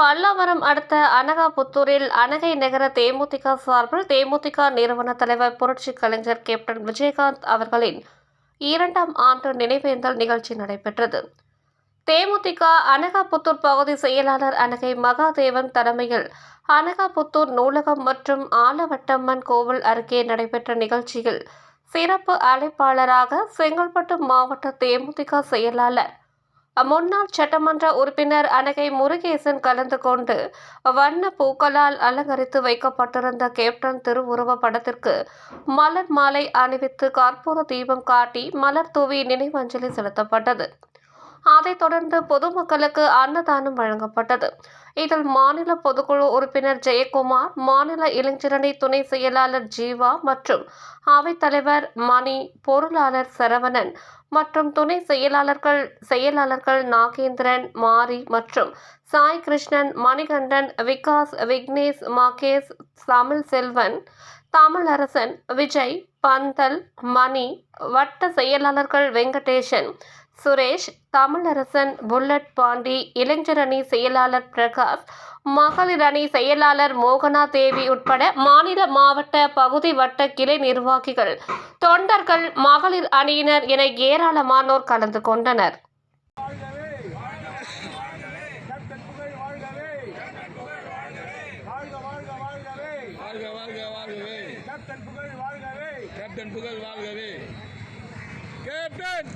பல்லாவரம் அடுத்த அனகாபுத்தூரில் அனகை நகர தேமுதிக சார்பில் தேமுதிக நிறுவன தலைவர் புரட்சி கலைஞர் கேப்டன் விஜயகாந்த் அவர்களின் 2ஆம் ஆண்டு நினைவேந்தல் நிகழ்ச்சி நடைபெற்றது. தேமுதிக அனகாபுத்தூர் பகுதி செயலாளர் அனகை மகாதேவன் தலைமையில் அனகாபுத்தூர் நூலகம் மற்றும் ஆலவட்டம்மன் கோவில் அருகே நடைபெற்ற நிகழ்ச்சியில் சிறப்பு அழைப்பாளராக செங்கல்பட்டு மாவட்ட தேமுதிக செயலாளர் முன்னாள் சட்டமன்ற உறுப்பினர் அனகை முருகேசன் கலந்து கொண்டு வண்ண பூக்களால் அலங்கரித்து வைக்கப்பட்டிருந்த கேப்டன் திருவுருவ படத்திற்கு மலர் மாலை அணிவித்து கற்பூர தீபம் காட்டி மலர் தூவி நினைவஞ்சலி செலுத்தப்பட்டது. அதைத் தொடர்ந்து பொதுமக்களுக்கு அன்னதானம் வழங்கப்பட்டது. இதில் மாநில பொதுக்குழு உறுப்பினர் ஜெயக்குமார், மாநில இளைஞரணி துணை செயலாளர் ஜீவா மற்றும் அவைத்தலைவர் மணி, பொருளாளர் சரவணன் மற்றும் துணை செயலாளர்கள் நாகேந்திரன், மாரி மற்றும் சாய் கிருஷ்ணன், மணிகண்டன், விகாஸ், விக்னேஷ், மகேஷ், தமிழ் செல்வன், தமிழரசன், விஜய், பந்தல், மணி, வட்ட செயலாளர்கள் வெங்கடேசன், சுரேஷ், தமிழரசன், புல்லட் பாண்டி, இளைஞரணி செயலாளர் பிரகாஷ், மகளிர் அணி செயலாளர் மோகனா தேவி உட்பட மாநில, மாவட்ட, பகுதி, வட்ட கிளை நிர்வாகிகள், தொண்டர்கள், மகளிர் அணியினர் என ஏராளமானோர் கலந்து கொண்டனர். கேப்டன் புகழ் வாழ்கவே. கேப்டன்